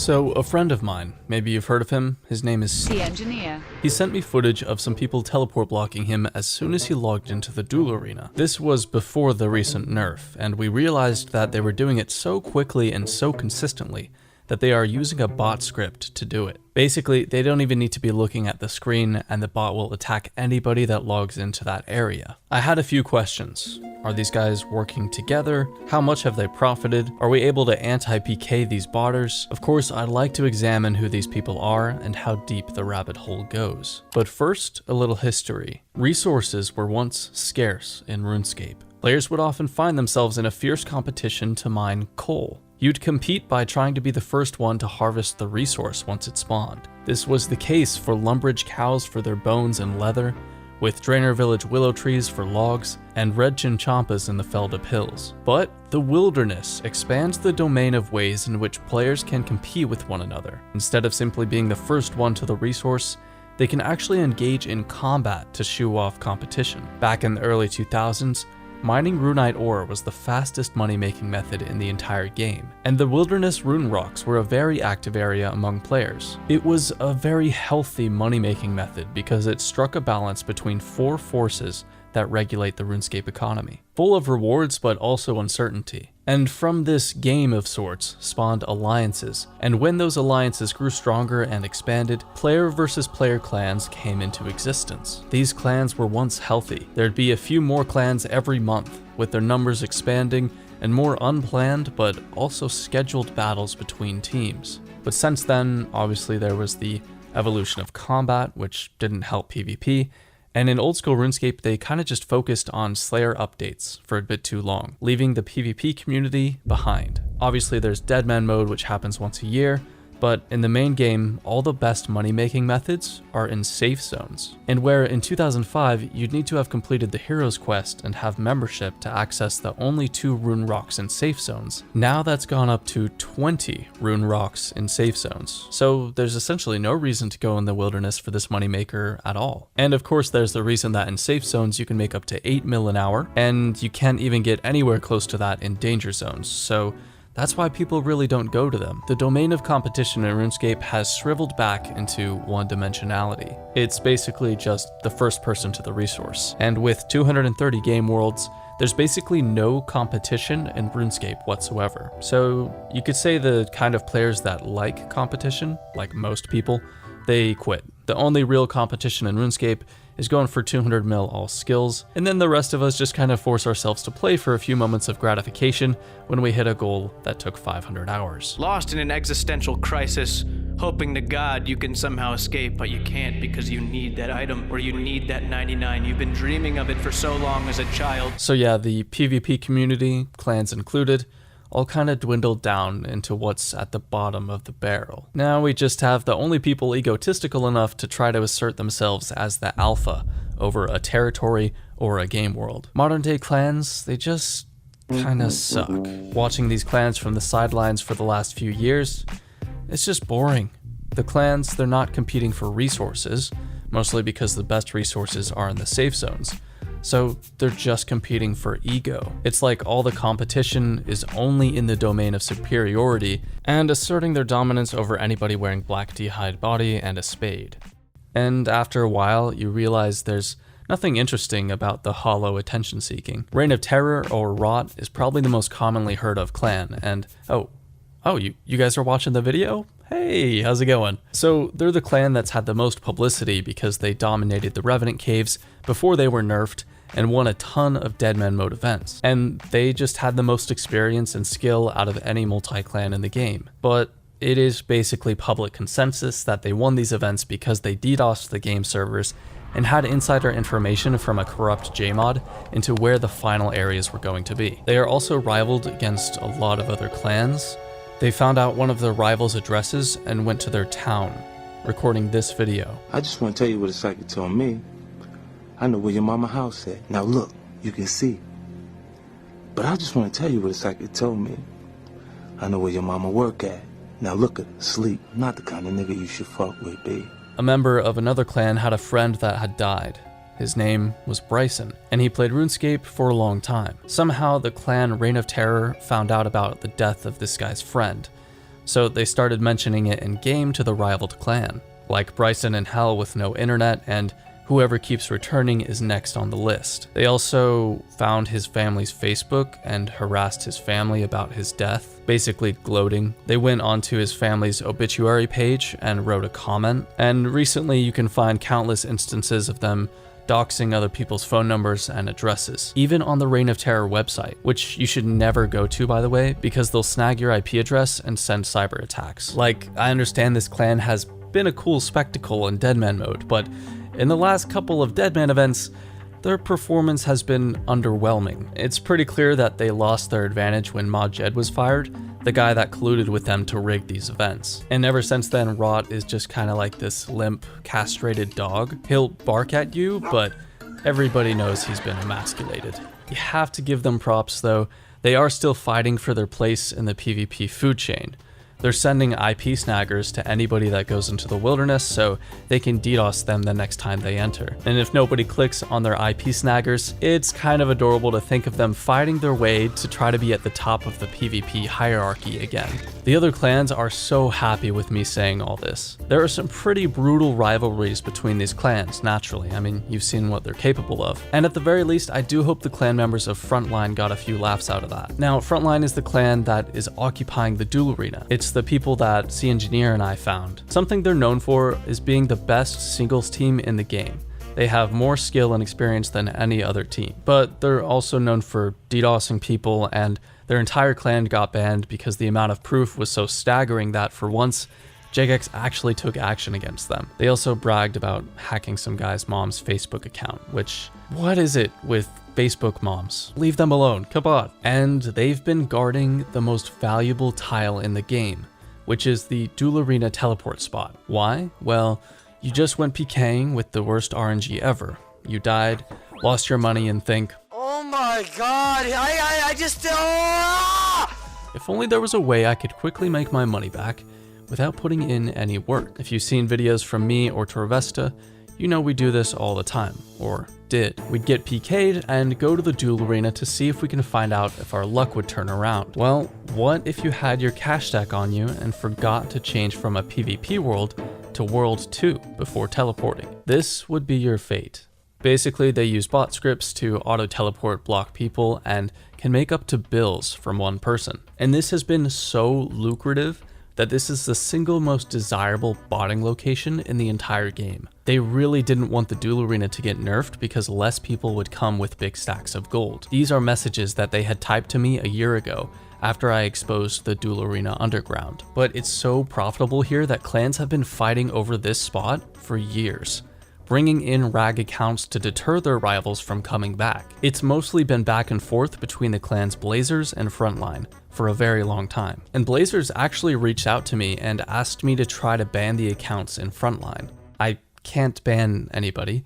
So, a friend of mine, maybe you've heard of him, his name is The Engineer. He sent me footage of some people teleport blocking him as soon as he logged into the duel arena. This was before the recent nerf, and we realized that they were doing it so quickly and so consistently that they are using a bot script to do it. Basically, they don't even need to be looking at the screen, and the bot will attack anybody that logs into that area. I had a few questions. Are these guys working together? How much have they profited? Are we able to anti-PK these botters? Of course, I'd like to examine who these people are and how deep the rabbit hole goes. But first, a little history. Resources were once scarce in RuneScape. Players would often find themselves in a fierce competition to mine coal. You'd compete by trying to be the first one to harvest the resource once it spawned. This was the case for Lumbridge cows for their bones and leather, with Draenor Village willow trees for logs, and red chinchampas in the Feldup Hills. But the wilderness expands the domain of ways in which players can compete with one another. Instead of simply being the first one to the resource, they can actually engage in combat to shoo off competition. Back in the early 2000s, mining runite ore was the fastest money-making method in the entire game, and the wilderness rune rocks were a very active area among players. It was a very healthy money-making method because it struck a balance between four forces that regulate the RuneScape economy. Full of rewards, but also uncertainty. And from this game of sorts spawned alliances, and when those alliances grew stronger and expanded, player versus player clans came into existence. These clans were once healthy. There'd be a few more clans every month, with their numbers expanding, and more unplanned but also scheduled battles between teams. But since then, obviously there was the evolution of combat, which didn't help PvP, and in Oldschool Runescape, they kind of just focused on Slayer updates for a bit too long, leaving the PvP community behind. Obviously, there's Deadman mode, which happens once a year, but in the main game, all the best money-making methods are in safe zones. And where in 2005, you'd need to have completed the Hero's Quest and have membership to access the only 2 rune rocks in safe zones, now that's gone up to 20 rune rocks in safe zones. So there's essentially no reason to go in the wilderness for this moneymaker at all. And of course, there's the reason that in safe zones, you can make up to 8 mil an hour, and you can't even get anywhere close to that in danger zones. So that's why people really don't go to them. The domain of competition in RuneScape has shriveled back into one-dimensionality. It's basically just the first person to the resource. And with 230 game worlds, there's basically no competition in RuneScape whatsoever. So you could say the kind of players that like competition, like most people, they quit. The only real competition in RuneScape is going for 200 mil all skills, and then the rest of us just kind of force ourselves to play for a few moments of gratification when we hit a goal that took 500 hours. Lost in an existential crisis, hoping to God you can somehow escape, but you can't because you need that item, or you need that 99. You've been dreaming of it for so long as a child. So yeah, the PvP community, clans included, all kind of dwindled down into what's at the bottom of the barrel. Now we just have the only people egotistical enough to try to assert themselves as the alpha over a territory or a game world. Modern day clans, they just kinda suck. Watching these clans from the sidelines for the last few years, it's just boring. The clans, they're not competing for resources, mostly because the best resources are in the safe zones. So they're just competing for ego. It's like all the competition is only in the domain of superiority and asserting their dominance over anybody wearing black d'hide body and a spade. And after a while, you realize there's nothing interesting about the hollow attention seeking. Reign of Terror or Rot is probably the most commonly heard of clan, and you guys are watching the video? Hey, how's it going? So they're the clan that's had the most publicity because they dominated the Revenant Caves before they were nerfed and won a ton of Deadman mode events. And they just had the most experience and skill out of any multi-clan in the game. But it is basically public consensus that they won these events because they DDoSed the game servers and had insider information from a corrupt JMod into where the final areas were going to be. They are also rivaled against a lot of other clans. They found out one of the rivals' addresses and went to their town, recording this video. I just want to tell you what the psychic told me. I know where your mama house at. Now look, you can see. But I just want to tell you what the psychic told me. I know where your mama work at. Now look at her, sleep. Not the kind of nigga you should fuck with, B. A member of another clan had a friend that had died. His name was Bryson, and he played RuneScape for a long time. Somehow, the clan Reign of Terror found out about the death of this guy's friend, so they started mentioning it in-game to the rivaled clan, like Bryson in Hell with no internet, and whoever keeps returning is next on the list. They also found his family's Facebook and harassed his family about his death, basically gloating. They went onto his family's obituary page and wrote a comment, and recently you can find countless instances of them doxing other people's phone numbers and addresses, even on the Reign of Terror website, which you should never go to, by the way, because they'll snag your IP address and send cyber attacks. Like, I understand this clan has been a cool spectacle in Deadman mode, but in the last couple of Deadman events, their performance has been underwhelming. It's pretty clear that they lost their advantage when Mod Jed was fired, the guy that colluded with them to rig these events. And ever since then, Rot is just kind of like this limp, castrated dog. He'll bark at you, but everybody knows he's been emasculated. You have to give them props though. They are still fighting for their place in the PvP food chain. They're sending IP snaggers to anybody that goes into the wilderness so they can DDoS them the next time they enter. And if nobody clicks on their IP snaggers, it's kind of adorable to think of them fighting their way to try to be at the top of the PvP hierarchy again. The other clans are so happy with me saying all this. There are some pretty brutal rivalries between these clans, naturally. I mean, you've seen what they're capable of. And at the very least, I do hope the clan members of Frontline got a few laughs out of that. Now, Frontline is the clan that is occupying the duel arena. It's the people that C Engineer and I found. Something they're known for is being the best singles team in the game. They have more skill and experience than any other team, but they're also known for DDoSing people, and their entire clan got banned because the amount of proof was so staggering that for once, Jagex actually took action against them. They also bragged about hacking some guy's mom's Facebook account, which, what is it with Facebook moms? Leave them alone, come on. And they've been guarding the most valuable tile in the game, which is the duel arena teleport spot. Why? Well, you just went PKing with the worst RNG ever. You died, lost your money, and think, oh my god, I just... if only there was a way I could quickly make my money back without putting in any work. If you've seen videos from me or Torvesta, you know we do this all the time, or did. We'd get PK'd and go to the duel arena to see if we can find out if our luck would turn around. Well, what if you had your cash stack on you and forgot to change from a PvP world to World 2 before teleporting? This would be your fate. Basically, they use bot scripts to auto-teleport block people and can make up to bills from one person. And this has been so lucrative that this is the single most desirable botting location in the entire game. They really didn't want the duel arena to get nerfed because less people would come with big stacks of gold. These are messages that they had typed to me a year ago after I exposed the duel arena underground. But it's so profitable here that clans have been fighting over this spot for years, bringing in rag accounts to deter their rivals from coming back. It's mostly been back and forth between the clans Blazers and Frontline for a very long time. And Blazers actually reached out to me and asked me to try to ban the accounts in Frontline. I can't ban anybody,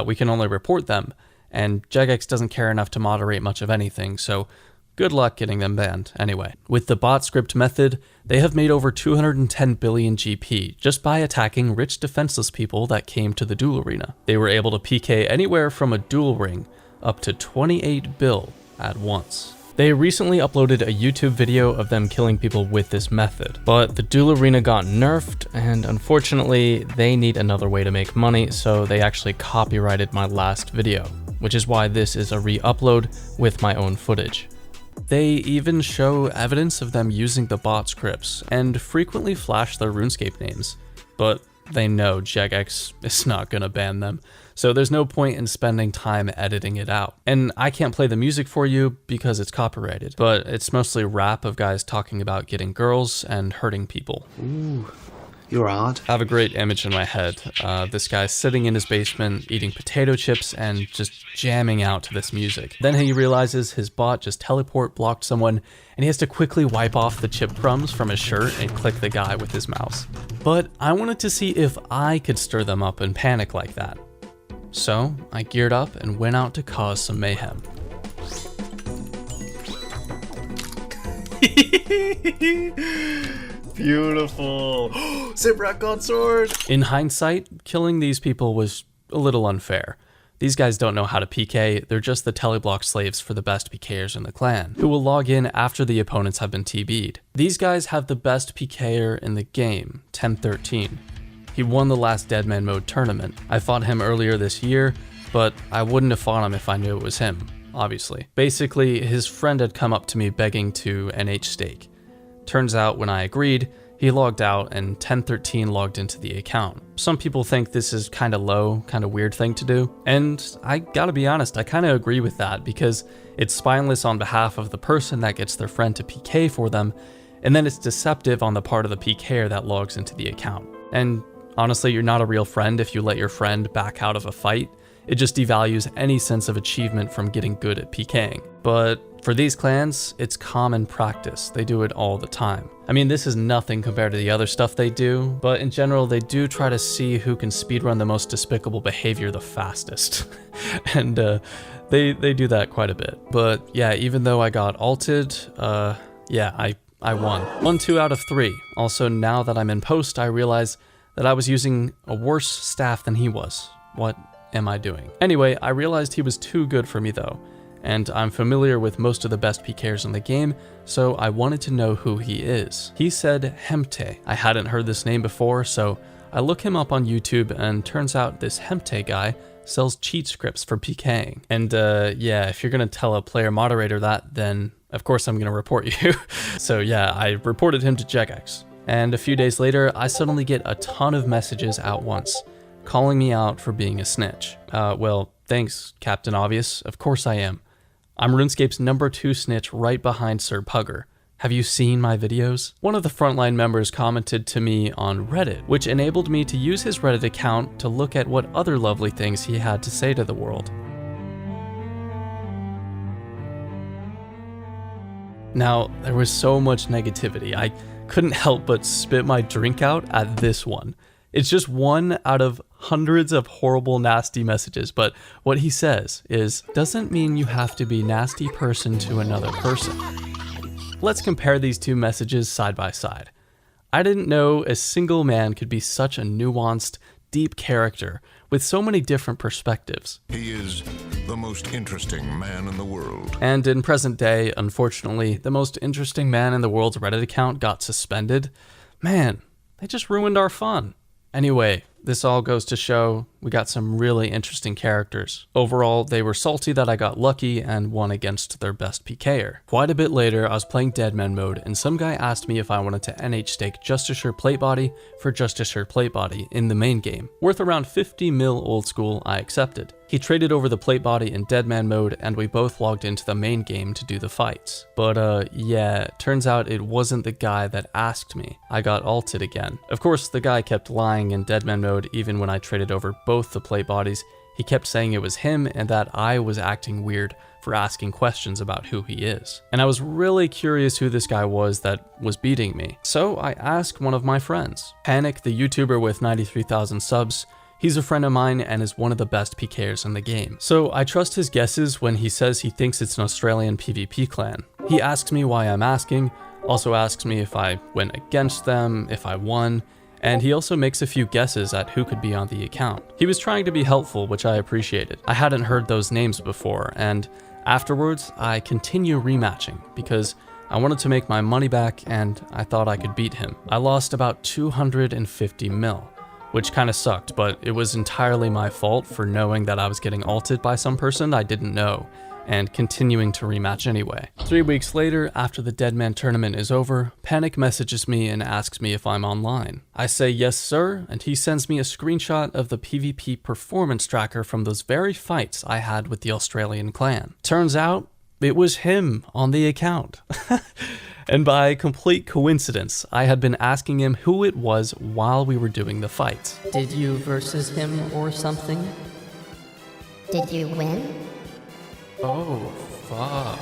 we can only report them, and Jagex doesn't care enough to moderate much of anything, so good luck getting them banned anyway. With the bot script method, they have made over 210 billion GP just by attacking rich defenseless people that came to the duel arena. They were able to PK anywhere from a duel ring up to 28 bill at once. They recently uploaded a YouTube video of them killing people with this method, but the duel arena got nerfed, and unfortunately they need another way to make money, so they actually copyrighted my last video, which is why this is a re-upload with my own footage. They even show evidence of them using the bot scripts and frequently flash their RuneScape names, but they know Jagex is not gonna ban them, so there's no point in spending time editing it out. And I can't play the music for you because it's copyrighted, but it's mostly rap of guys talking about getting girls and hurting people. Ooh, you're odd. I have a great image in my head. This guy sitting in his basement eating potato chips and just jamming out to this music. Then he realizes his bot just teleport blocked someone, and he has to quickly wipe off the chip crumbs from his shirt and click the guy with his mouse. But I wanted to see if I could stir them up and panic like that. So I geared up and went out to cause some mayhem. Beautiful. Ziprak God sword. In hindsight, killing these people was a little unfair. These guys don't know how to PK, they're just the teleblock slaves for the best PKers in the clan, who will log in after the opponents have been TB'd. These guys have the best PKer in the game, 1013. He won the last Deadman Mode tournament. I fought him earlier this year, but I wouldn't have fought him if I knew it was him, obviously. Basically, his friend had come up to me begging to NH stake. Turns out when I agreed, he logged out and 1013 logged into the account. Some people think this is kinda low, kinda weird thing to do, and I gotta be honest, I kinda agree with that because it's spineless on behalf of the person that gets their friend to PK for them, and then it's deceptive on the part of the PKer that logs into the account. And honestly, you're not a real friend if you let your friend back out of a fight. It just devalues any sense of achievement from getting good at PKing. But for these clans, it's common practice. They do it all the time. I mean, this is nothing compared to the other stuff they do, but in general, they do try to see who can speedrun the most despicable behavior the fastest. And they do that quite a bit. But yeah, even though I got ulted, yeah, I won. 1-2 out of 3. Also, now that I'm in post, I realize that I was using a worse staff than he was. What am I doing? Anyway, I realized he was too good for me though, and I'm familiar with most of the best PKers in the game, so I wanted to know who he is. He said Hemte. I hadn't heard this name before, so I look him up on YouTube, and turns out this Hemte guy sells cheat scripts for PKing. And yeah, if you're gonna tell a player moderator that, then of course I'm gonna report you. So yeah, I reported him to Jagex. And a few days later, I suddenly get a ton of messages at once, calling me out for being a snitch. Well, thanks, Captain Obvious. Of course I am. I'm RuneScape's #2 snitch right behind Sir Pugger. Have you seen my videos? One of the Frontline members commented to me on Reddit, which enabled me to use his Reddit account to look at what other lovely things he had to say to the world. Now, there was so much negativity, I couldn't help but spit my drink out at this one. It's just one out of hundreds of horrible, nasty messages, but what he says is, doesn't mean you have to be nasty person to another person. Let's compare these two messages side by side. I didn't know a single man could be such a nuanced, deep character with so many different perspectives. He is the most interesting man in the world. And in present day, unfortunately, the most interesting man in the world's Reddit account got suspended. Man, they just ruined our fun. Anyway, this all goes to show we got some really interesting characters. Overall, they were salty that I got lucky and won against their best PKer. Quite a bit later, I was playing Deadman mode, and some guy asked me if I wanted to NH stake Just a Shirt Plate Body for Just a Shirt Plate Body in the main game. Worth around 50 mil old school, I accepted. He traded over the plate body in Deadman mode, and we both logged into the main game to do the fights. But yeah, turns out it wasn't the guy that asked me. I got ulted again. Of course, the guy kept lying in Deadman mode even when I traded over both the plate bodies. He kept saying it was him and that I was acting weird for asking questions about who he is. And I was really curious who this guy was that was beating me. So I asked one of my friends. Panic, the YouTuber with 93,000 subs, he's a friend of mine and is one of the best PKers in the game. So I trust his guesses when he says he thinks it's an Australian PvP clan. He asks me why I'm asking, also asks me if I went against them, if I won, and he also makes a few guesses at who could be on the account. He was trying to be helpful, which I appreciated. I hadn't heard those names before, and afterwards, I continue rematching because I wanted to make my money back and I thought I could beat him. I lost about 250 mil. Which kind of sucked, but it was entirely my fault for knowing that I was getting ulted by some person I didn't know, and continuing to rematch anyway. 3 weeks later, after the Deadman tournament is over, Panic messages me and asks me if I'm online. I say yes sir, and he sends me a screenshot of the PvP performance tracker from those very fights I had with the Australian clan. Turns out, it was him on the account. And by complete coincidence, I had been asking him who it was while we were doing the fights. Did you versus him or something? Did you win? Oh, fuck.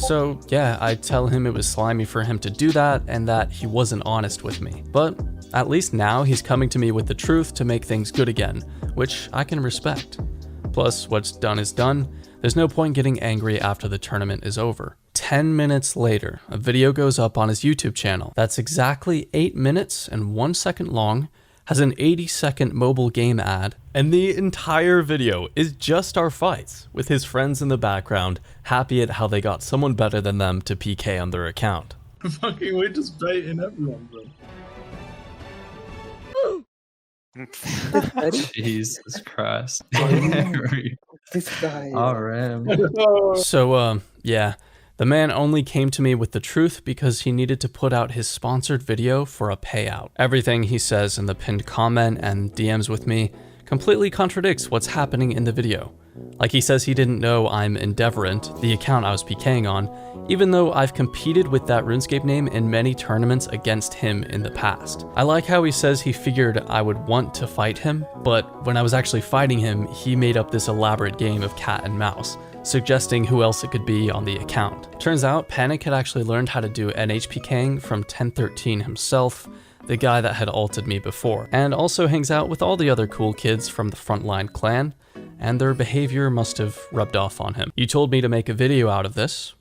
So yeah, I tell him it was slimy for him to do that and that he wasn't honest with me. But at least now he's coming to me with the truth to make things good again, which I can respect. Plus, what's done is done. There's no point getting angry after the tournament is over. 10 minutes later, a video goes up on his YouTube channel that's exactly 8 minutes and 1 second long, has an 80-second mobile game ad, and the entire video is just our fights, with his friends in the background, happy at how they got someone better than them to PK on their account. Fucking, we're just baiting everyone, bro. Jesus Christ. This guy. So, yeah, the man only came to me with the truth because he needed to put out his sponsored video for a payout. Everything he says in the pinned comment and DMs with me completely contradicts what's happening in the video. Like, he says he didn't know I'm Endeavorant, the account I was PKing on, even though I've competed with that RuneScape name in many tournaments against him in the past. I like how he says he figured I would want to fight him, but when I was actually fighting him, he made up this elaborate game of cat and mouse, suggesting who else it could be on the account. Turns out, Panic had actually learned how to do NHPKing from 1013 himself, the guy that had ulted me before, and also hangs out with all the other cool kids from the Frontline clan, and their behavior must have rubbed off on him. You told me to make a video out of this.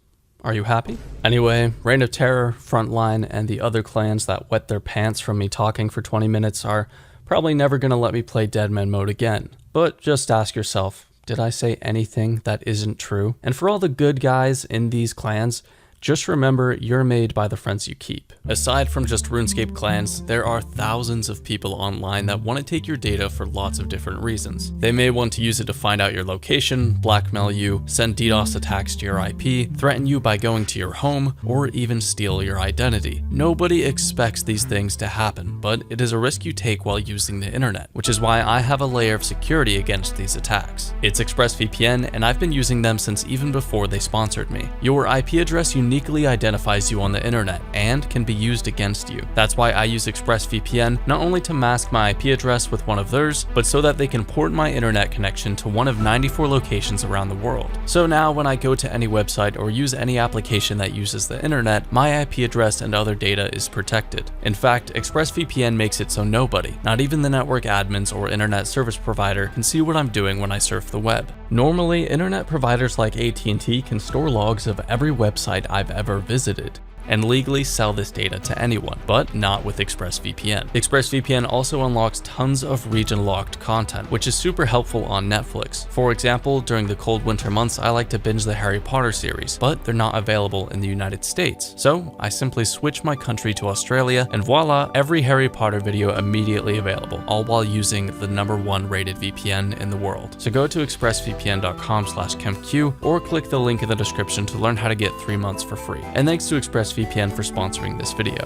Are you happy? Anyway, Reign of Terror, Frontline, and the other clans that wet their pants from me talking for 20 minutes are probably never gonna let me play Deadman mode again. But just ask yourself, did I say anything that isn't true? And for all the good guys in these clans, just remember you're made by the friends you keep. Aside from just RuneScape clans, there are thousands of people online that want to take your data for lots of different reasons. They may want to use it to find out your location, blackmail you, send DDoS attacks to your IP, threaten you by going to your home, or even steal your identity. Nobody expects these things to happen, but it is a risk you take while using the internet, which is why I have a layer of security against these attacks. It's ExpressVPN, and I've been using them since even before they sponsored me. Your IP address uniquely identifies you on the internet and can be used against you. That's why I use ExpressVPN, not only to mask my IP address with one of theirs, but so that they can port my internet connection to one of 94 locations around the world. So now when I go to any website or use any application that uses the internet, my IP address and other data is protected. In fact, ExpressVPN makes it so nobody, not even the network admins or internet service provider, can see what I'm doing when I surf the web. Normally, internet providers like AT&T can store logs of every website I've ever visited and legally sell this data to anyone, but not with ExpressVPN. ExpressVPN also unlocks tons of region-locked content, which is super helpful on Netflix. For example, during the cold winter months, I like to binge the Harry Potter series, but they're not available in the United States. So I simply switch my country to Australia, and voila, every Harry Potter video immediately available, all while using the #1 rated VPN in the world. So go to expressvpn.com/KempQ or click the link in the description to learn how to get 3 months for free. And thanks to ExpressVPN for sponsoring this video.